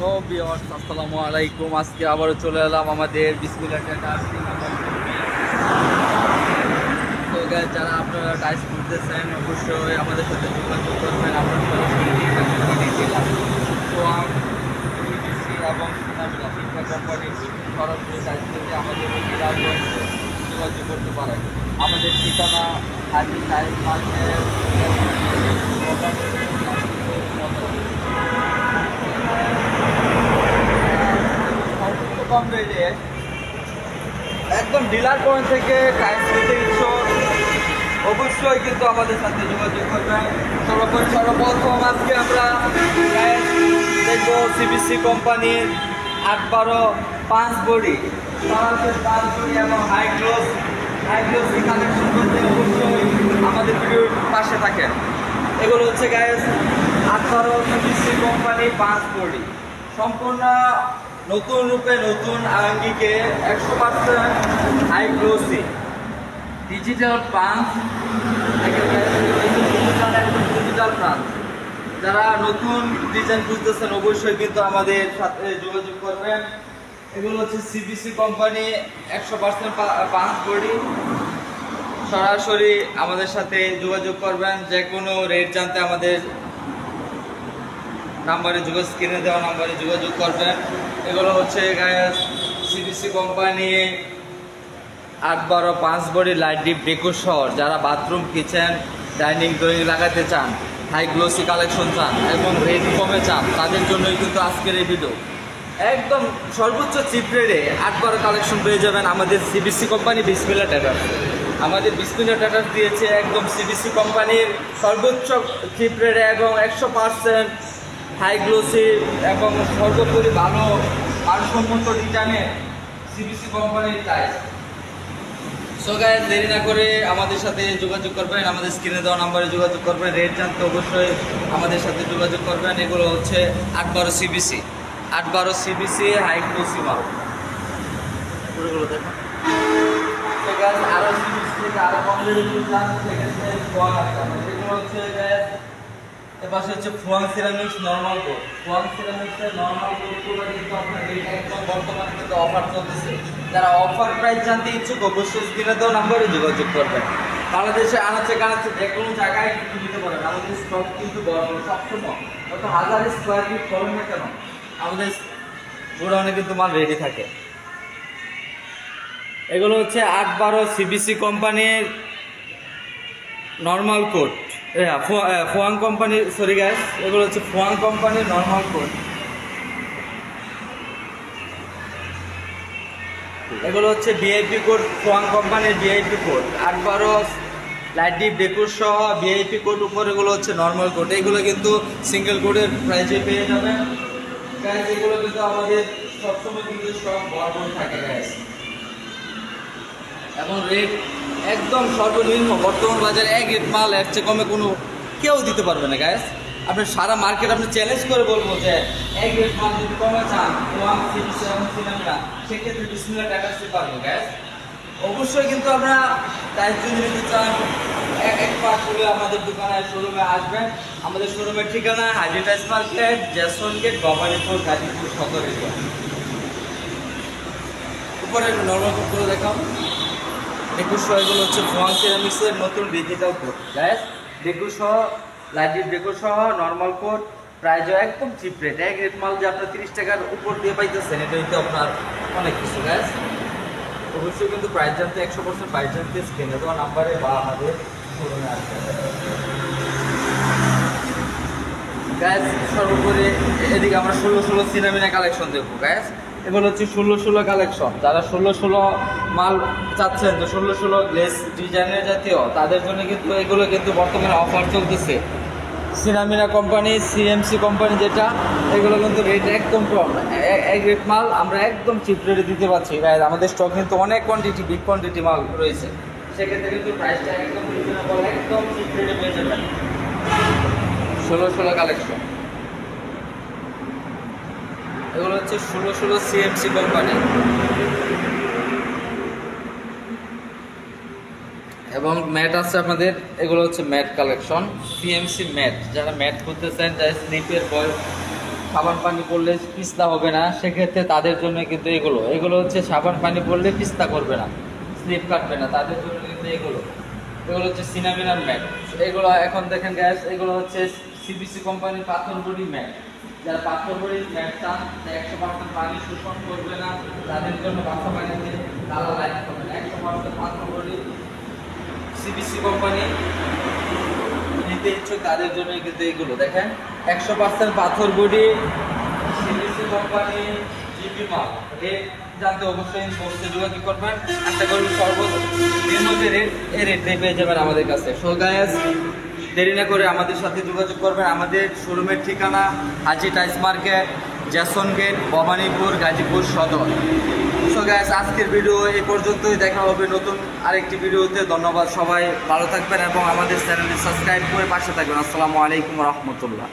Hello viewers, আসসালামু আলাইকুম। আজকে আবারও চলে এলাম আমাদের বিসমিল্লাহ টাইলস। তো গাইস, যারা আপনারা টাইলস খুঁজতেছেন অবশ্যই আমাদের সাথে যোগাযোগ করবেন। আমরা সরাসরি দিলাম সোয়াং, পিভিসি এবং সিনামিনা তিনটা কোম্পানির সরাসরি টাইলস থেকে আমাদের যোগাযোগ করতে পারেন। আমাদের ঠিকানা হাজি টাইলস মার্কেট, কম রেটে একদম ডিলার পয়েন্ট থেকে টাইলস নিতে ইচ্ছুক অবশ্যই কিন্তু আমাদের সাথে যোগাযোগ করবেন। সর্বপ্রথম আজকে আমরা দেখবো সিবিসি কোম্পানির 8-12-5 বডি, 5 বডি এবং হাই গ্লোসি কালেকশন করতে অবশ্যই আমাদের ভিডিওর পাশে থাকেন। এগুলো হচ্ছে গাইস 8-12 সিবিসি কোম্পানি 5 বডি, সম্পূর্ণ নতুন রূপে নতুন আঙ্গিকে 100% high glossy digital punch, digital punch. যারা নতুন ডিজাইন খুঁজতেছেন অবশ্যই কিন্তু আমাদের সাথে যোগাযোগ করবেন। এগুলো হচ্ছে সিবিসি কোম্পানি 100% পাঞ্চ বডি। সরাসরি আমাদের সাথে যোগাযোগ করবেন। যে কোনো রেট জানতে আমাদের নাম্বারে স্ক্রিনে দেওয়া নাম্বারে যোগাযোগ করবেন। এগুলো হচ্ছে CBC company 8-12-5 body light deep decor শহর। যারা বাথরুম, কিচেন, ডাইনিং ড্রয়িং লাগাতে চান, হাই গ্লোসি কালেকশন চান এবং রেট কমে চান, তাদের জন্যই কিন্তু আজকের এই ভিডিও। একদম সর্বোচ্চ চিপ রেটে 8-12 কালেকশন পেয়ে যাবেন আমাদের সিবিসি কোম্পানি বিসমিল্লাহ টাইলস। আমাদের বিসমিল্লাহ টাইলস দিয়েছে একদম সিবিসি কোম্পানির সর্বোচ্চ চিপ রেটে এবং 100% হাই গ্লোসি এবং সর্বোপরি ভালো মানসম্মত ডিজাইনে সিবিসি কোম্পানির টাইলস। সো গাইস, দেরি না করে আমাদের সাথে যোগাযোগ করবেন, আমাদের স্ক্রিনে দেওয়া নাম্বারে যোগাযোগ করবেন। রেট জানতে অবশ্যই আমাদের সাথে যোগাযোগ করবেন। এগুলো হচ্ছে 8-12 সিবিসি, 8-12 সিবিসি হাই গ্লোসি মাল। পুরোগুলো দেখুন। তো গাইস, আরো সিবিসি থেকে আরো কম রেটে জানতে সেক্ষেত্রে এগুলো হচ্ছে গাইস এপাশে হচ্ছে ফোয়াং সিরামিক্স নরমাল কোট। ফোয়াং সিরামিক্সের নরমাল কোটগুলো কিন্তু আপনার একদম বর্তমানে কিন্তু অফার চলতেছে। যারা অফার প্রাইস জানতে ইচ্ছুক অবশ্যই স্ক্রিনে দেওয়া নাম্বারে যোগাযোগ করবেন। বাংলাদেশে আনাচে কানাচে যে কোনো জায়গায় কিন্তু নিতে পারেন। আমাদের স্টক কিন্তু বড় সবসময় কত হাজার স্কোয়ার ফিট করেন না কেন, আমাদের গোডাউনে কিন্তু মাল রেডি থাকে। এগুলো হচ্ছে 8-12 সিবিসি কোম্পানির নর্মাল কোট। ফোয়াং কোম্পানির, সরি গ্যাস, এগুলো হচ্ছে ফোয়াং কোম্পানির নর্মাল কোট। এগুলো হচ্ছে ভিআইপি কোড, ফোয়াং কোম্পানির VIP code. 8-12 light deep decor সহ ভিআইপি কোড উপর এগুলো হচ্ছে নর্মাল কোড। এগুলো কিন্তু সিঙ্গেল কোডের প্রাইসে পেয়ে যাবেন গ্যাস। এগুলো কিন্তু আমাদের সবসময় কিন্তু স্টক ভরপুর থাকে গ্যাস এবং রেট একদম সর্বনিম্ন। বর্তমান বাজারে এক রেট মাল এর চেয়ে কমে কোনো কেউ দিতে পারবে না গ্যাস। আপনি সারা মার্কেট আপনি চ্যালেঞ্জ করে বলবো যে এক রেট মাল যদি কমে চান সেক্ষেত্রে বিসমিল্লাহ টাইলস পারবো গ্যাস। অবশ্যই কিন্তু আমরা টাইলস যদি নিতে চান এক পার্ট করে আমাদের দোকানে শোরুমে আসবেন। আমাদের শোরুমের ঠিকানা Haji tiles market, Jason gate, Bhabanipur, Gazipur 17। উপরে নর্মাল কোড করে দেখাও। 2100 এগুলো হচ্ছে ফোয়াং সিরামিক্সের নতুন digital code gas. 2100 light deep decor সহ নর্মাল কোড, প্রাইসও একদম চিপ রেট। এক রেট মাল যে আপনার 30 টাকার উপর দিয়ে পাইতেছেন, এটা হইতে আপনার অনেক কিছু গ্যাস। অবশ্যই কিন্তু প্রাইস জানতে 100% প্রাইস জানতে স্ক্রিনে দেওয়া নাম্বারে বা আমাদের শোরুমে আসবেন গ্যাস। সর্বোপরি এদিকে আমরা 16-16 সিনামিনা কালেকশন দেখবো গ্যাস। এগুলো হচ্ছে 16-16 কালেকশন। যারা 16-16 মাল চাচ্ছেন, তো 16-16 গ্লেস ডিজাইনের জাতীয়, তাদের জন্য কিন্তু এগুলো কিন্তু বর্তমানে অফার চলতেছে। সিনামিনা কোম্পানি, সিএমসি কোম্পানি যেটা, এগুলো কিন্তু রেট একদম কম। এক রেট মাল আমরা একদম চিপ রেটে দিতে পারছি গাইজ। আমাদের স্টক কিন্তু অনেক কোয়ান্টিটি, বিগ কোয়ান্টিটি মাল রয়েছে, সেক্ষেত্রে কিন্তু প্রাইসটা একদম রিজনেবল, একদম চিপ রেটে পেয়ে যাবেন। 16-16 কালেকশন। এগুলো হচ্ছে 16-16 সিএমসি কোম্পানি এবং ম্যাট আছে আপনাদের। এগুলো হচ্ছে ম্যাট কালেকশন, সিএমসি ম্যাট। যারা ম্যাট করতে চান, যারা স্লিপের বয় সাবান পানি পড়লে পিস্তা হবে না, সেক্ষেত্রে তাদের জন্য কিন্তু এগুলো হচ্ছে সাবান পানি পড়লে পিস্তা করবে না, স্লিপ কাটবে না, তাদের জন্য কিন্তু এগুলো হচ্ছে সিনামিনার ম্যাট। এগুলো এখন দেখেন গ্যাস, এগুলো হচ্ছে সিবিসি কোম্পানির পাথর বডি ম্যাট। যারা পাথর বডি ম্যাট চান, 100% পানি শোষণ করবে না, তাদের জন্য বাসা পানিতে কালো লাইট করবে না, 100% পাথর বডি সিবিসি কোম্পানি নিতে ইচ্ছুক তাদের জন্য কিন্তু এগুলো দেখেন 100% পাথর বডি সিবিসি কোম্পানি জিপি মাল। রেট জানতে অবশ্যই বসতে যোগাযোগ করবেন, আশা করি এর মধ্যে রেট পেয়ে যাবেন আমাদের কাছে। সো গাইস, দেরি না করে আমাদের সাথে যোগাযোগ করবেন। আমাদের শোরুমের ঠিকানা Haji tiles market, Jason gate, Bhabanipur, Gazipur Sadar. So guys, আজকের ভিডিও এই পর্যন্তই, দেখা হবে নতুন আরেকটি ভিডিওতে। ধন্যবাদ, সবাই ভালো থাকবেন এবং আমাদের চ্যানেলটি সাবস্ক্রাইব করে পাশে থাকবেন। আসসালামু আলাইকুম রহমতুল্লাহ।